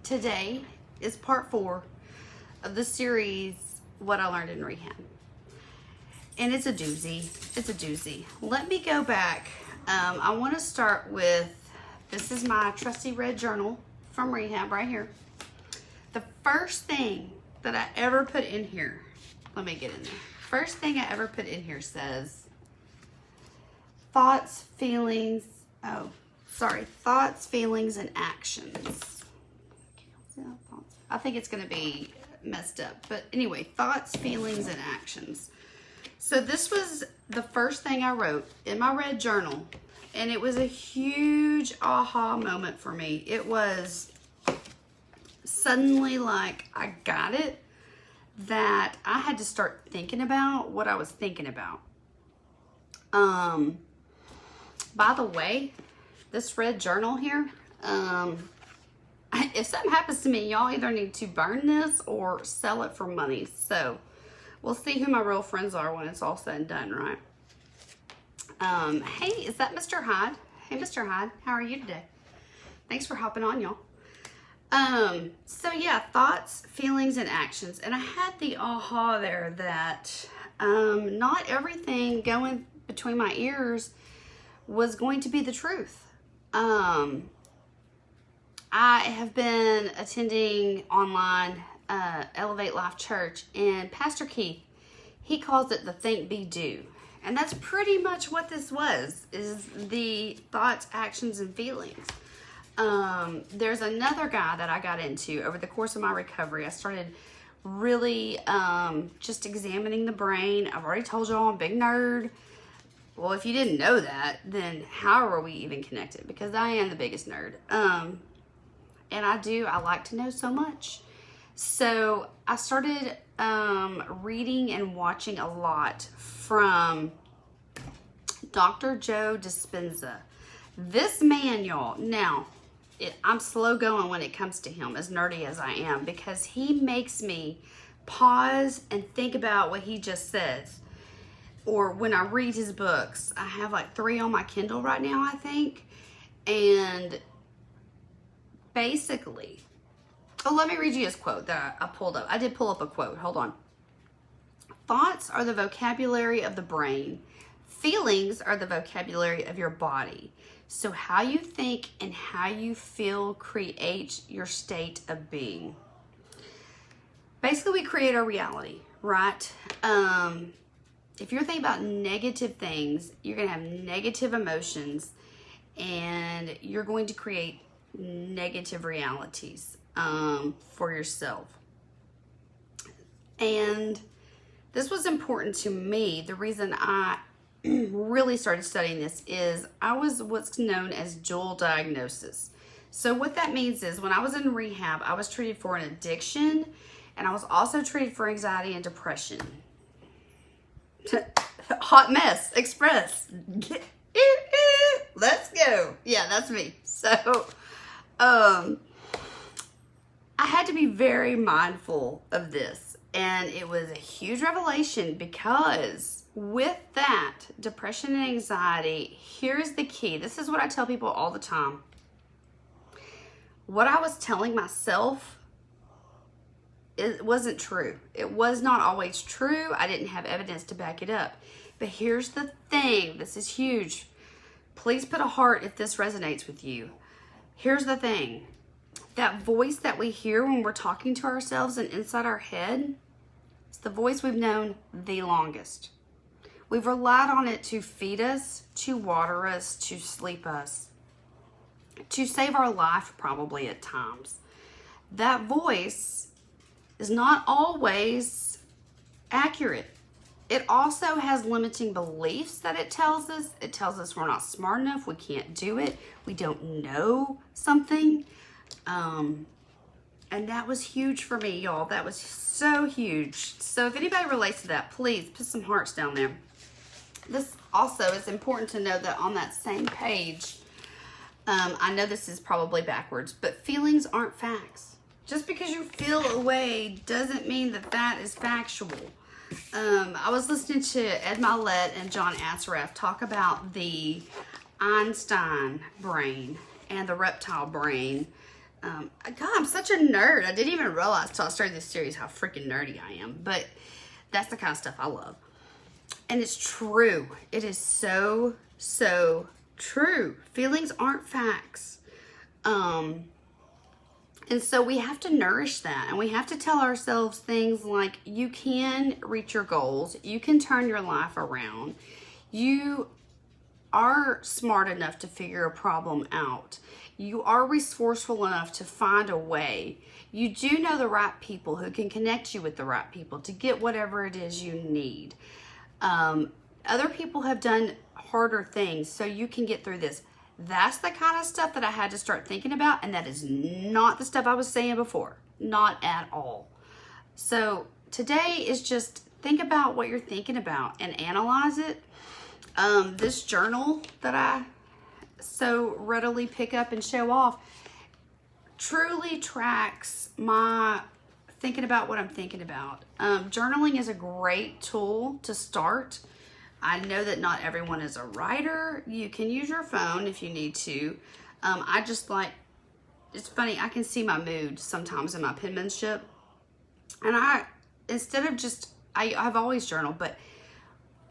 Today is part 4 of the series, What I Learned in Rehab. And it's a doozy. It's a doozy. Let me go back. I want to start with, this is my trusty red journal from rehab right here. The first thing that I ever put in here, let me get in there. First thing I ever put in here says, thoughts, feelings, thoughts, feelings, and actions. I think it's going to be messed up. But anyway, thoughts, feelings, and actions. So this was the first thing I wrote in my red journal. And it was a huge aha moment for me. It was suddenly like I got it, that I had to start thinking about what I was thinking about. By the way, this red journal here, if something happens to me, y'all either need to burn this or sell it for money. So we'll see who my real friends are when it's all said and done, right? Hey, is that Mr. Hyde? Hey, Mr. Hyde, how are you today? Thanks for hopping on, y'all. So yeah, thoughts, feelings, and actions. And I had the aha there that not everything going between my ears was going to be the truth. I have been attending online Elevate Life Church, and Pastor Keith, he calls it the think, be, do. And that's pretty much what this was, is the thoughts, actions, and feelings. There's another guy that I got into over the course of my recovery. I started really just examining the brain. I've already told y'all I'm a big nerd. Well, if you didn't know that, then how are we even connected? Because I am the biggest nerd. And I like to know so much. So I started reading and watching a lot from Dr. Joe Dispenza. This man, y'all, now, I'm slow going when it comes to him, as nerdy as I am, because he makes me pause and think about what he just says. Or when I read his books, I have like 3 on my Kindle right now, I think. And basically, let me read you his quote that I pulled up. I did pull up a quote. Hold on. Thoughts are the vocabulary of the brain. Feelings are the vocabulary of your body. So how you think and how you feel creates your state of being. Basically, we create our reality, right? If you're thinking about negative things, you're going to have negative emotions, and you're going to create negative realities for yourself. And this was important to me. The reason I really started studying this is I was what's known as dual diagnosis. So what that means is when I was in rehab, I was treated for an addiction, and I was also treated for anxiety and depression. Hot mess express. Let's go. Yeah, that's me. So I had to be very mindful of this, and it was a huge revelation, because with that depression and anxiety, here's the key. This is what I tell people all the time. What I was telling myself, it wasn't true. It was not always true. I didn't have evidence to back it up. But here's the thing. This is huge. Please put a heart if this resonates with you. Here's the thing. That voice that we hear when we're talking to ourselves and inside our head, it's the voice we've known the longest. We've relied on it to feed us, to water us, to sleep us, to save our life probably at times. That voice is not always accurate. It also has limiting beliefs that it tells us. It tells us we're not smart enough, we can't do it, we don't know something. And that was huge for me, y'all. That was so huge. So if anybody relates to that, please put some hearts down there. This also is important to know that on that same page, I know this is probably backwards, but feelings aren't facts. Just because you feel a way doesn't mean that that is factual. I was listening to Ed Milet and John Assaraf talk about the Einstein brain and the reptile brain. God, I'm such a nerd. I didn't even realize till I started this series how freaking nerdy I am. But that's the kind of stuff I love. And it's true. It is so, so true. Feelings aren't facts. And so we have to nourish that, and we have to tell ourselves things like, you can reach your goals, you can turn your life around, you are smart enough to figure a problem out, you are resourceful enough to find a way, you do know the right people who can connect you with the right people to get whatever it is you need. Other people have done harder things so you can get through this. That's the kind of stuff that I had to start thinking about, and that is not the stuff I was saying before. Not at all. So today is just think about what you're thinking about and analyze it. This journal that I so readily pick up and show off truly tracks my thinking about what I'm thinking about. Journaling is a great tool to start. I know that not everyone is a writer. You can use your phone if you need to. I just like, it's funny, I can see my mood sometimes in my penmanship. And instead of just, I've always journaled, but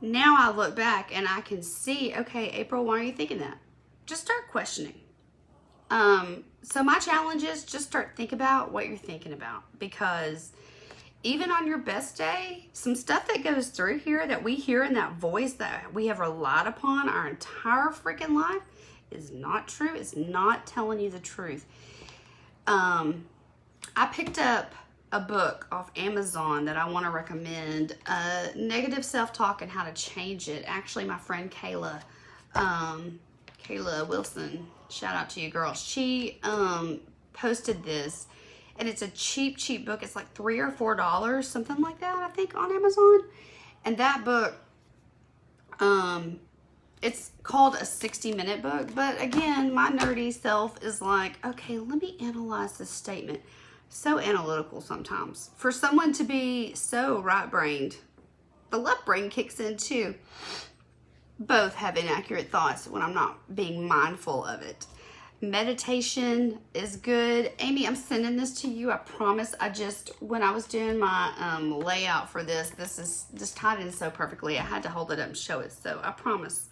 now I look back and I can see, okay, April, why are you thinking that? Just start questioning. So my challenge is just start thinking about what you're thinking about, because even on your best day, some stuff that goes through here that we hear in that voice that we have relied upon our entire freaking life is not true. It's not telling you the truth. I picked up a book off Amazon that I want to recommend, Negative Self-Talk and How to Change It. Actually, my friend Kayla Wilson, shout out to you, girl. She posted this. And it's a cheap book. It's like $3 or $4, something like that, I think, on Amazon. And that book, it's called a 60-minute book. But again, my nerdy self is like, okay, let me analyze this statement. So analytical sometimes. For someone to be so right-brained, the left brain kicks in too. Both have inaccurate thoughts when I'm not being mindful of it. Meditation is good. Amy, I'm sending this to you. I promise. When I was doing my layout for this is just tied in so perfectly. I had to hold it up and show it. So I promise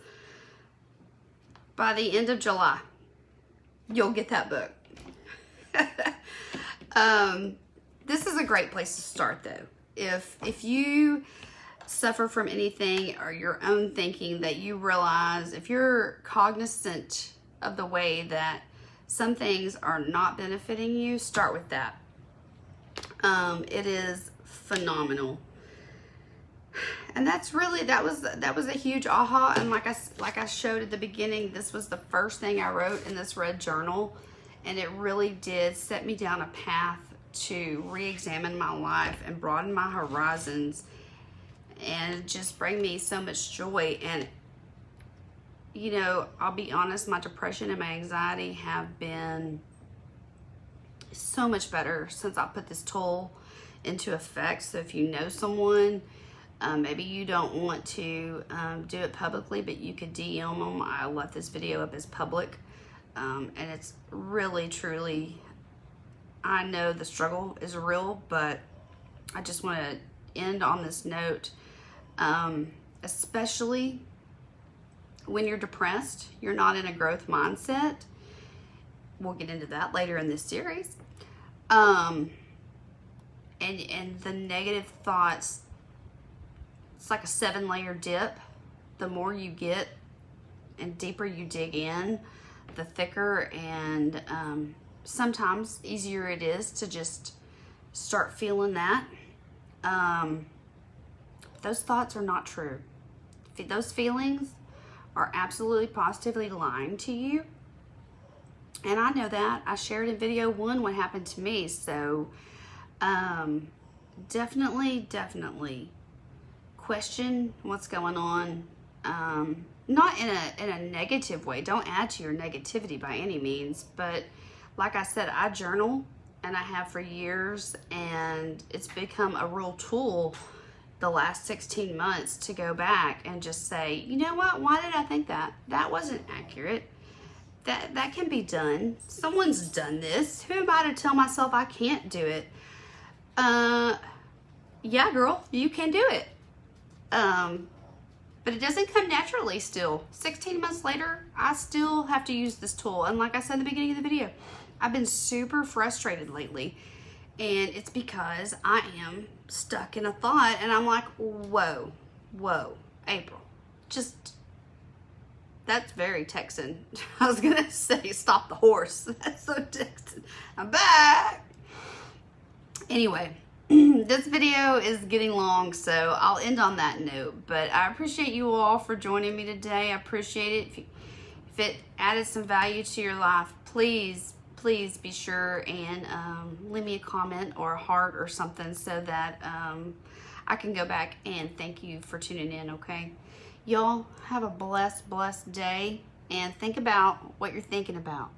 by the end of July, you'll get that book. This is a great place to start though. If you suffer from anything or your own thinking that you realize, if you're cognizant of the way that some things are not benefiting you, start with that. It is phenomenal. And that's really, that was a huge aha. And like I showed at the beginning, this was the first thing I wrote in this red journal, and it really did set me down a path to re-examine my life and broaden my horizons and just bring me so much joy. And you know, I'll be honest, my depression and my anxiety have been so much better since I put this tool into effect. So if you know someone, maybe you don't want to do it publicly, but you could DM them. I left this video up as public. And it's really, truly, I know the struggle is real, but I just want to end on this note, especially when you're depressed, you're not in a growth mindset. We'll get into that later in this series. And the negative thoughts, it's like a 7-layer dip. The more you get and deeper you dig in, the thicker and sometimes easier it is to just start feeling that. Those thoughts are not true. Those feelings are absolutely positively lying to you. And I know that. I shared in video 1 what happened to me. So definitely question what's going on. Not in a negative way. Don't add to your negativity by any means. But like I said, I journal, and I have for years, and it's become a real tool the last 16 months to go back and just say, you know what, why did I think that? That wasn't accurate. that can be done. Someone's done this. Who am I to tell myself I can't do it? Yeah, girl, you can do it. But it doesn't come naturally still. 16 months later, I still have to use this tool. And like I said in the beginning of the video, I've been super frustrated lately. And it's because I am stuck in a thought and I'm like, whoa, April, just, that's very Texan. I was gonna say stop the horse. That's so Texan. I'm back. Anyway, this video is getting long, so I'll end on that note. But I appreciate you all for joining me today. I appreciate it. If it added some value to your life, please be sure and leave me a comment or a heart or something so that I can go back and thank you for tuning in, okay? Y'all have a blessed day, and think about what you're thinking about.